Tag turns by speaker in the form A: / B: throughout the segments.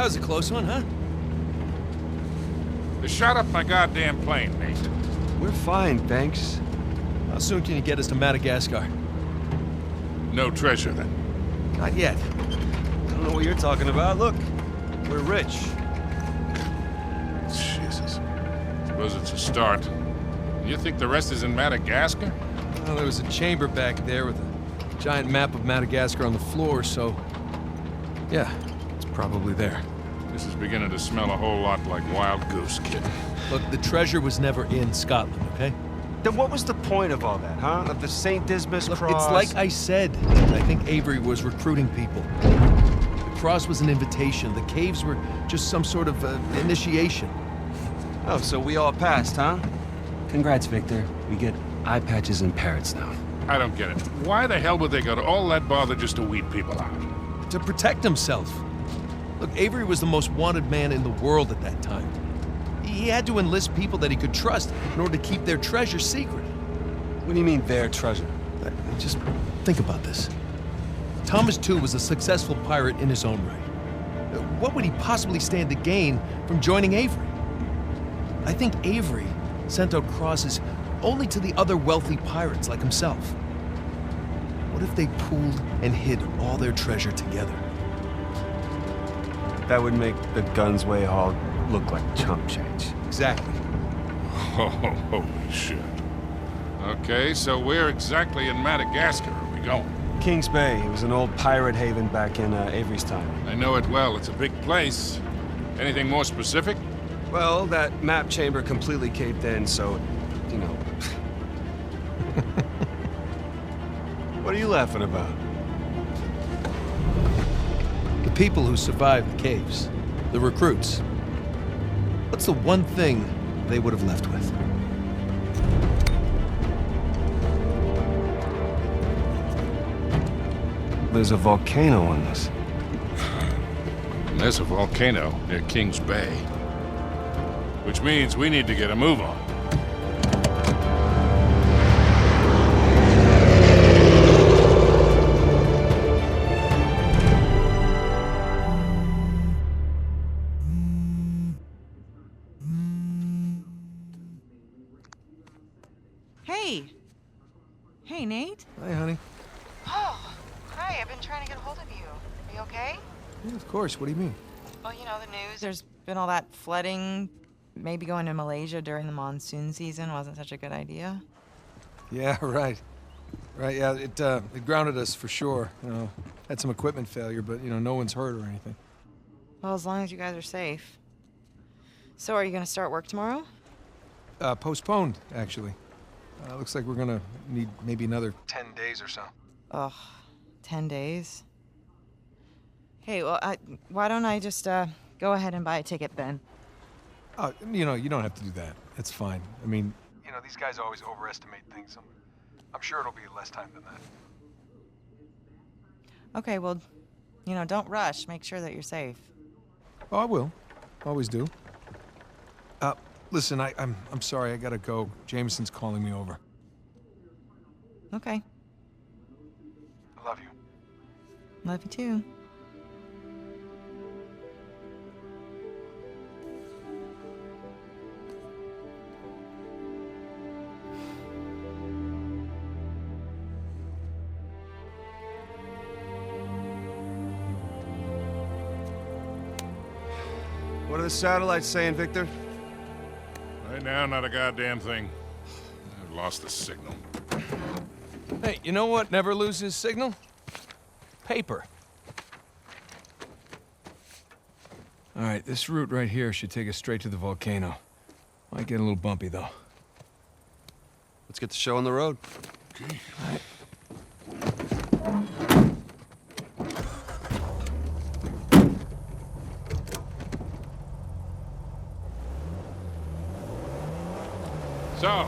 A: that was a close one, huh?
B: They shot up my goddamn plane, Nate.
C: We're fine, thanks.
A: How soon can you get us to Madagascar?
B: No treasure, then.
A: Not yet.
C: I don't know what you're talking about. Look, we're rich.
B: Jesus. Suppose it's a start. You think the rest is in Madagascar?
A: Well, there was a chamber back there with a giant map of Madagascar on the floor, so... yeah, it's probably there.
B: This is beginning to smell a whole lot like Wild Goose, kid.
A: Look, the treasure was never in Scotland, okay?
C: Then what was the point of all that, huh? Of the St. Dismas
A: Look,
C: cross?
A: it's like I said. I think Avery was recruiting people. The cross was an invitation. The caves were just some sort of initiation.
C: Oh, so we all passed, huh? Congrats, Victor. We get eye patches and parrots now.
B: I don't get it. Why the hell would they go to all that bother just to weed people out?
A: To protect himself. Look, Avery was the most wanted man in the world at that time. He had to enlist people that he could trust in order to keep their treasure secret.
C: What do you mean, their treasure?
A: Just think about this. Thomas, too, was a successful pirate in his own right. What would he possibly stand to gain from joining Avery? I think Avery sent out crosses only to the other wealthy pirates like himself. What if they pooled and hid all their treasure together?
C: That would make the Gunsway haul look like chump change.
A: Exactly.
B: Oh, holy shit. Okay, so where exactly in Madagascar are we going?
C: Kings Bay. It was an old pirate haven back in Avery's time.
B: I know it well. It's a big place. Anything more specific?
C: Well, that map chamber completely caved in, so, you know. What are you laughing about?
A: The people who survived the caves, the recruits. What's the one thing they would have left with?
C: There's a volcano on this.
B: There's a volcano near Kings Bay. Which means we need to get a move on.
D: Hey, Nate.
A: Hi, honey.
D: Oh, hi. I've been trying to get a hold of you. Are you okay?
A: Yeah, of course. What do you mean?
D: Well, you know the news. There's been all that flooding. Maybe going to Malaysia during the monsoon season wasn't such a good idea.
A: Yeah, right. Right, yeah, it grounded us for sure. You know, had some equipment failure, but, you know, no one's hurt or anything.
D: Well, as long as you guys are safe. So are you going to start work tomorrow?
A: Postponed, actually. Looks like we're gonna need maybe another 10 days or so.
D: Ugh, 10 days? Hey, well, why don't I just, go ahead and buy a ticket then?
A: Oh, you know, you don't have to do that. It's fine. I mean, you know, these guys always overestimate things. I'm sure it'll be less time than that.
D: Okay, well, you know, don't rush. Make sure that you're safe.
A: Oh, I will. Always do. Listen, I'm sorry. I gotta go. Jameson's calling me over.
D: Okay.
A: I love you.
D: Love you too.
C: What are the satellites saying, Victor?
B: Right now, not a goddamn thing. I've lost the signal.
A: Hey, you know what never loses signal? Paper. All right, this route right here should take us straight to the volcano. Might get a little bumpy, though.
C: Let's get the show on the road.
B: Okay.
A: All right.
B: So,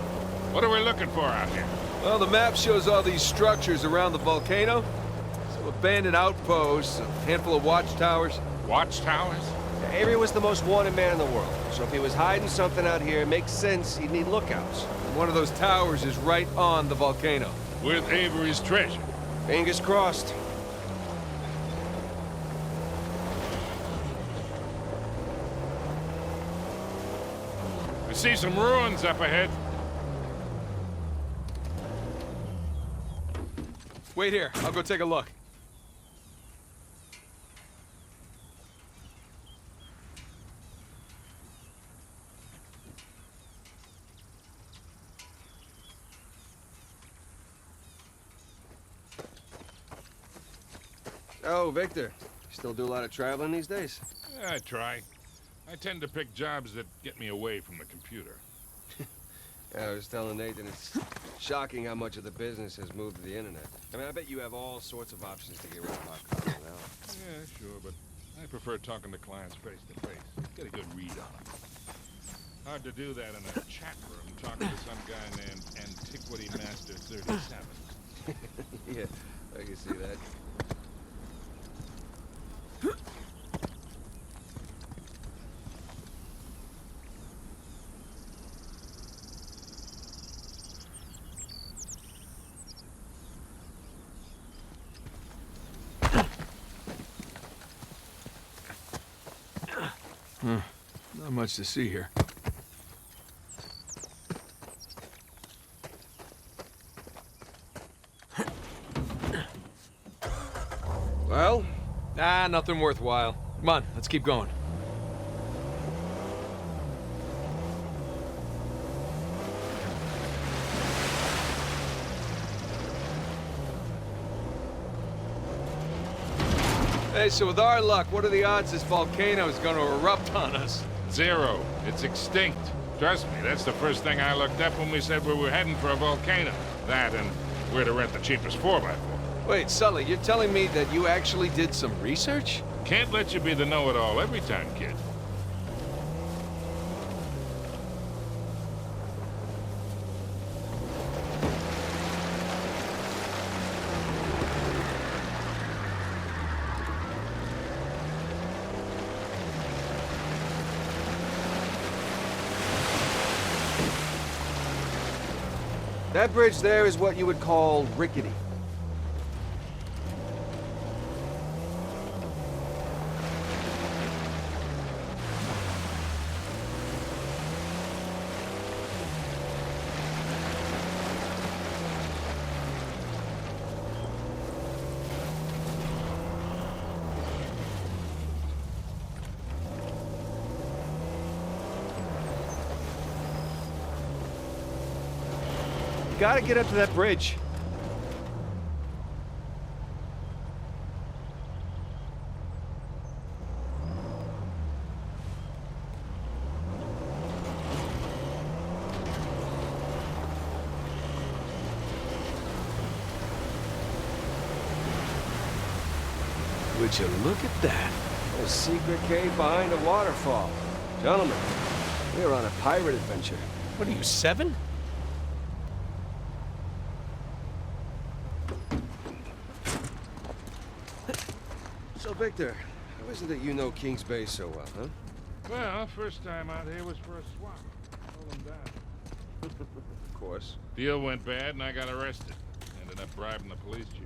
B: what are we looking for out here?
A: Well, the map shows all these structures around the volcano. Some abandoned outposts, a handful of watchtowers.
B: Watchtowers?
C: Avery was the most wanted man in the world, so if he was hiding something out here, it makes sense he'd need lookouts.
A: One of those towers is right on the volcano.
B: With Avery's treasure.
C: Fingers crossed.
B: see some ruins up ahead.
C: Wait here. I'll go take a look.
E: Oh, Victor. You still do a lot of traveling these days?
B: Yeah, I try. I tend to pick jobs that get me away from the computer.
E: Yeah, I was telling Nathan, it's shocking how much of the business has moved to the internet. I mean, I bet you have all sorts of options to get rid of our car now.
B: Yeah, sure, but I prefer talking to clients face to face. Get a good read on them. Hard to do that in a chat room talking to some guy named Antiquity Master 37.
E: Yeah, I can see that.
C: Not much to see here.
E: Well?
C: Nah, nothing worthwhile. Come on, let's keep going. Hey, so with our luck, what are the odds this volcano is going to erupt on us?
B: 0. It's extinct. Trust me, that's the first thing I looked up when we said we were heading for a volcano. That and where to rent the cheapest 4x4.
C: Wait, Sully, you're telling me that you actually did some research?
B: Can't let you be the know-it-all every time, kid.
E: That bridge there is what you would call rickety.
C: Gotta get up to that bridge. Would you look at that?
E: A secret cave behind a waterfall. Gentlemen, we're on a pirate adventure.
C: What are you, 7?
E: So, Victor, how is it that you know King's Bay so well, huh?
B: Well, first time out here was for a swap. Roll them down.
E: Of course.
B: Deal went bad and I got arrested. Ended up bribing the police chief.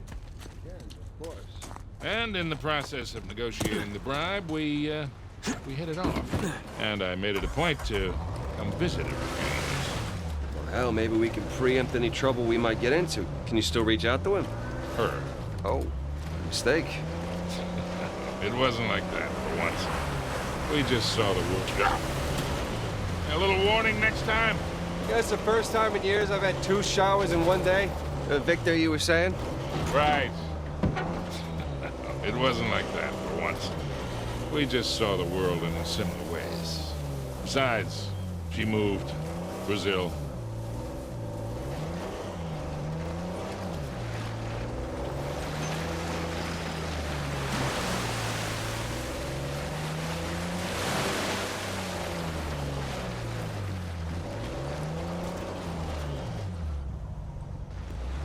E: Again, of course.
B: And in the process of negotiating the bribe, we hit it off. And I made it a point to come visit her.
E: Well, hell, maybe we can preempt any trouble we might get into. Can you still reach out to him?
B: Her.
E: Oh, mistake.
B: It wasn't like that for once. We just saw the world. A little warning next time.
E: That's the first time in years I've had 2 showers in one day. Victor, you were saying?
B: Right. It wasn't like that for once. We just saw the world in similar ways. Besides, she moved. Brazil.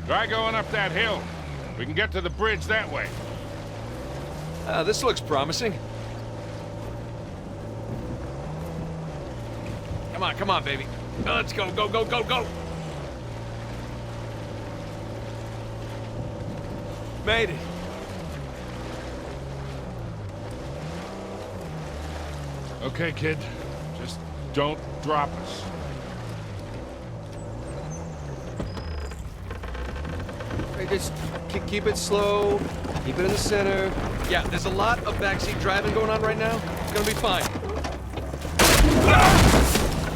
B: Try going up that hill. We can get to the bridge that way.
C: This looks promising. Come on, baby. Let's go, go, go, go, go! Made it.
B: Okay, kid. Just don't drop us.
E: Hey, just keep it slow. Keep it in the center.
C: Yeah, there's a lot of backseat driving going on right now. It's gonna be fine.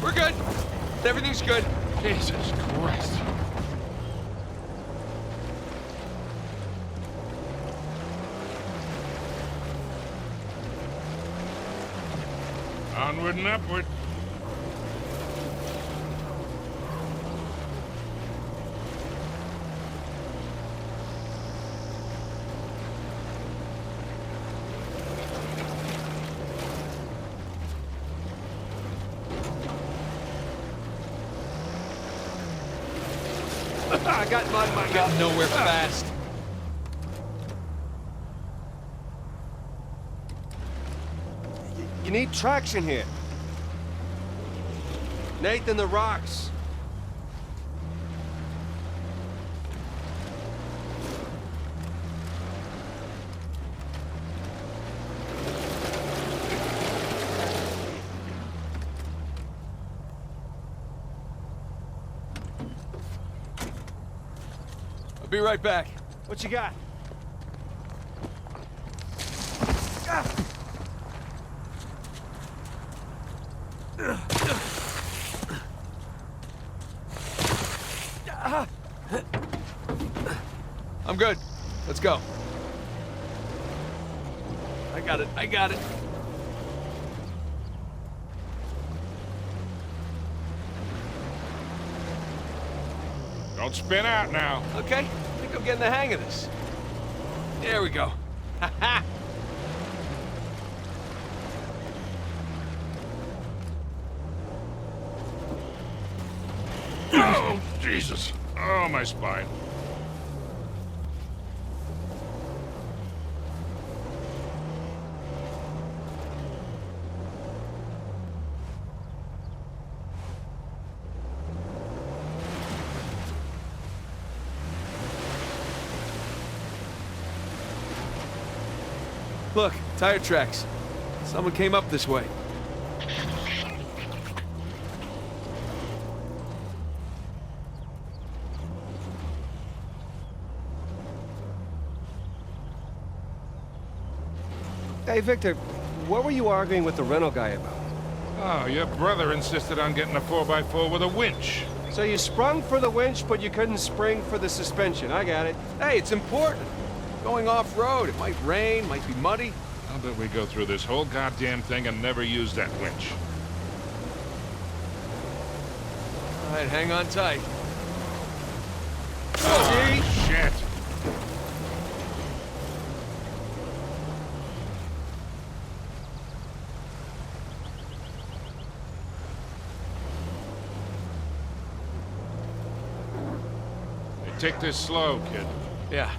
C: We're good. Everything's good.
B: Jesus Christ. Onward and upward.
E: I got mud in my
C: Got
E: mouth.
C: nowhere fast.
E: You need traction here. Nathan, the rocks.
C: I'll be right back.
E: What you got?
C: I'm good. Let's go. I got it.
B: Don't spin out now.
C: Okay, I think I'm getting the hang of this. There we go. Ha ha!
B: Oh, Jesus. Oh, my spine.
C: Look, tire tracks. Someone came up this way.
E: Hey, Victor, what were you arguing with the rental guy about?
B: Oh, your brother insisted on getting a 4x4 with a winch.
E: So you sprung for the winch, but you couldn't spring for the suspension. I got it.
C: Hey, it's important. Going off-road. It might rain, might be muddy.
B: I'll bet we go through this whole goddamn thing and never use that winch.
C: All right, hang on tight.
B: Oh, shit. Hey, take this slow, kid.
C: Yeah.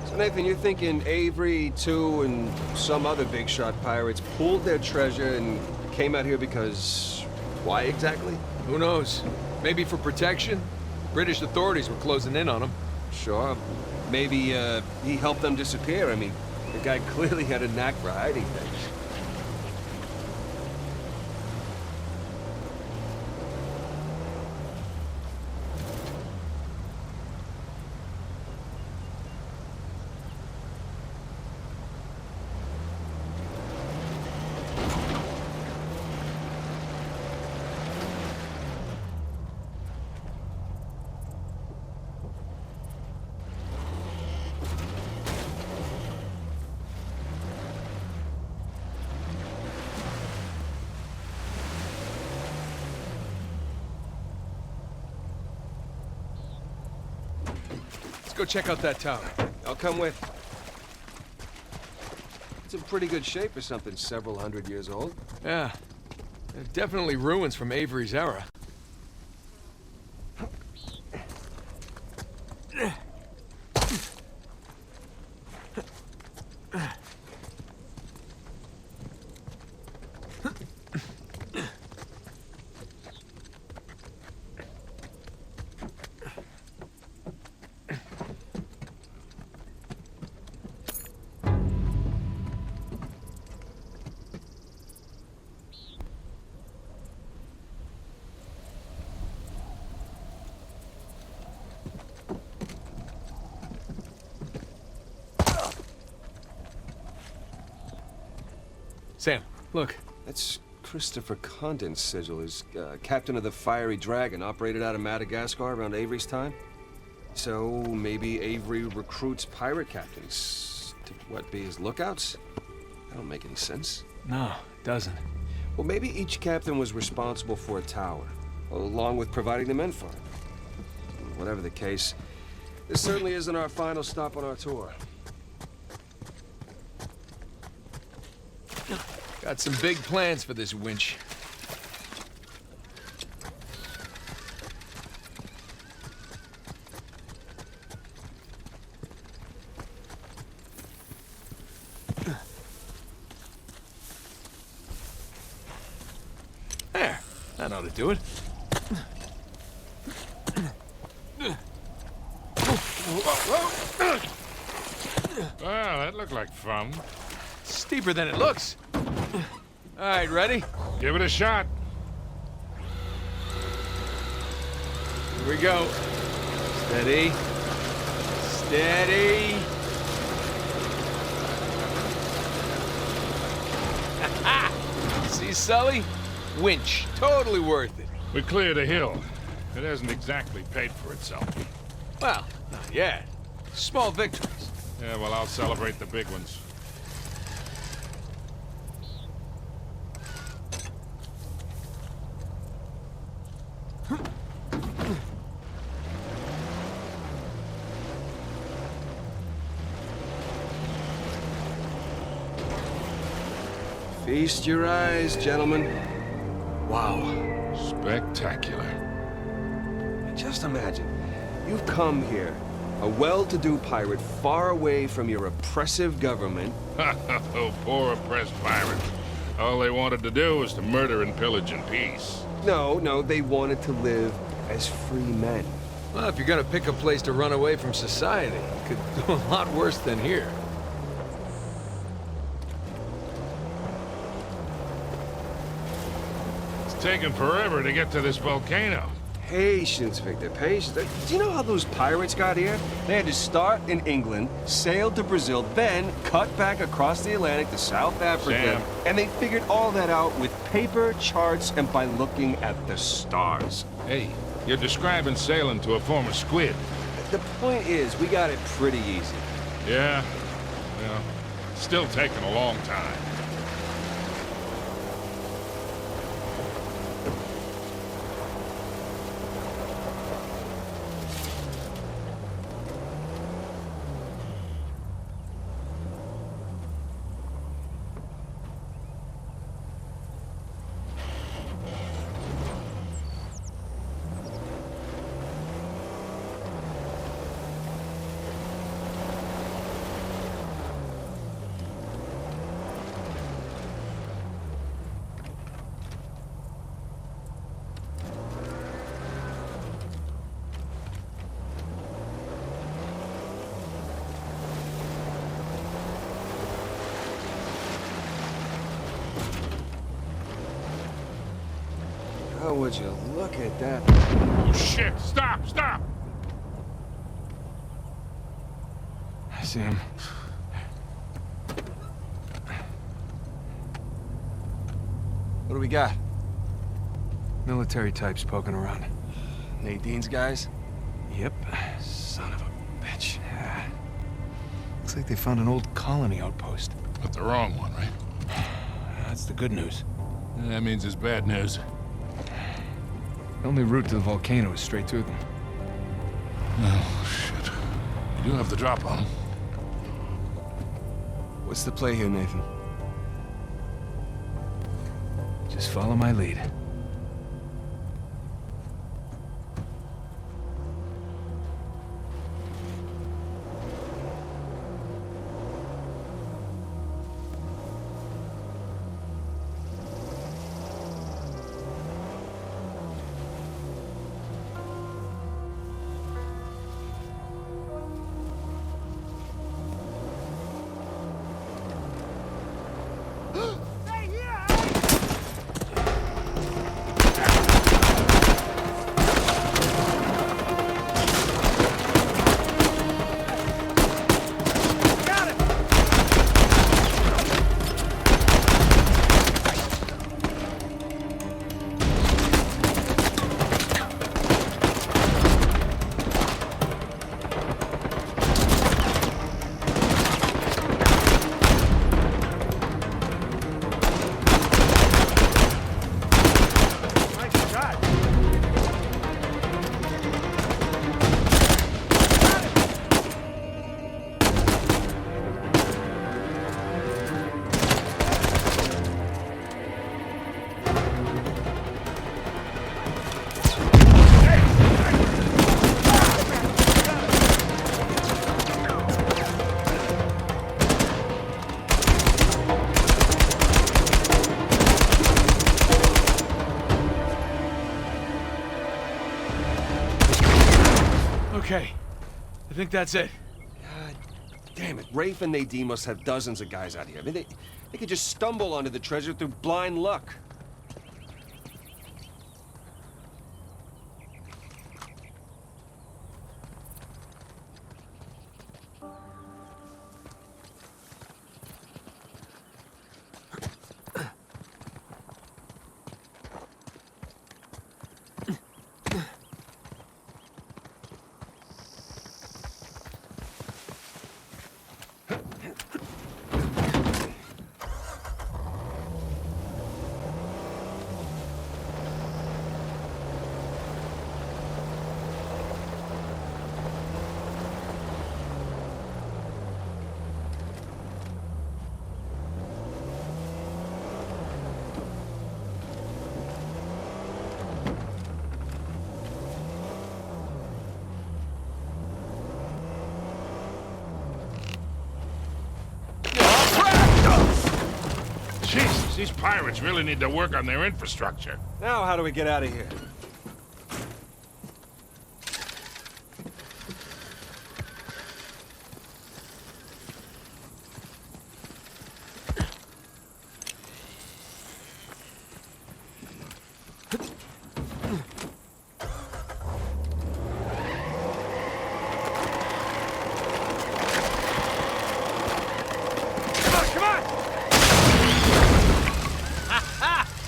E: So, Nathan, you're thinking Avery, Two, and some other big shot pirates pooled their treasure and came out here because... why exactly?
C: Who knows? Maybe for protection? British authorities were closing in on them.
E: Sure. Maybe, he helped them disappear. I mean, the guy clearly had a knack for hiding things.
C: Let's go check out that tower.
E: I'll come with. It's in pretty good shape for something several hundred years old.
C: Yeah. Definitely ruins from Avery's era. Look.
E: That's Christopher Condon's sigil. He's captain of the Fiery Dragon, operated out of Madagascar around Avery's time. So maybe Avery recruits pirate captains to, what, be his lookouts? That don't make any sense.
C: No, it doesn't.
E: Well, maybe each captain was responsible for a tower, along with providing the men for it. Whatever the case, this certainly isn't our final stop on our tour.
A: Got some big plans for this winch. There, that ought to do it.
B: Well, that looked like fun.
A: Steeper than it looks. All right, ready?
B: Give it a shot.
A: Here we go. Steady. Steady. See, Sully? Winch. Totally worth it.
B: We cleared a hill. It hasn't exactly paid for itself.
A: Well, not yet. Small victories.
B: Yeah, well, I'll celebrate the big ones.
E: Feast your eyes, gentlemen. Wow.
B: Spectacular.
E: Just imagine, you've come here, a well-to-do pirate far away from your oppressive government.
B: Oh, poor oppressed pirates. All they wanted to do was to murder and pillage in peace.
E: No, they wanted to live as free men.
A: Well, if you're gonna pick a place to run away from society, it could go a lot worse than here.
B: It's taken forever to get to this volcano.
E: Patience, Victor, patience. Do you know how those pirates got here? They had to start in England, sail to Brazil, then cut back across the Atlantic to South Africa.
B: Sam.
E: And they figured all that out with paper, charts, and by looking at the stars.
B: Hey, you're describing sailing to a former squid.
E: The point is, we got it pretty easy.
B: Yeah, well, still taking a long time.
E: Oh, would you look at that?
B: Oh, shit! Stop! Stop!
C: I see him.
A: What do we got?
C: Military types poking around.
A: Nadine's guys?
C: Yep. Son of a bitch. Yeah. Looks like they found an old colony outpost.
B: But the wrong one, right?
C: That's the good news.
B: That means it's bad news.
C: The only route to the volcano is straight through them.
B: Oh, shit. You do have the drop on them.
C: What's the play here, Nathan? Just follow my lead. I think that's it.
E: God damn it. Rafe and Nadine must have dozens of guys out here. I mean, they could just stumble onto the treasure through blind luck.
B: Jesus, these pirates really need to work on their infrastructure.
E: Now, how do we get out of here?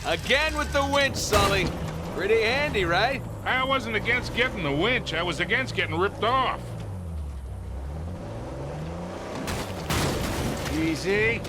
F: Again with the winch, Sully. Pretty handy, right?
B: I wasn't against getting the winch. I was against getting ripped off.
C: Easy.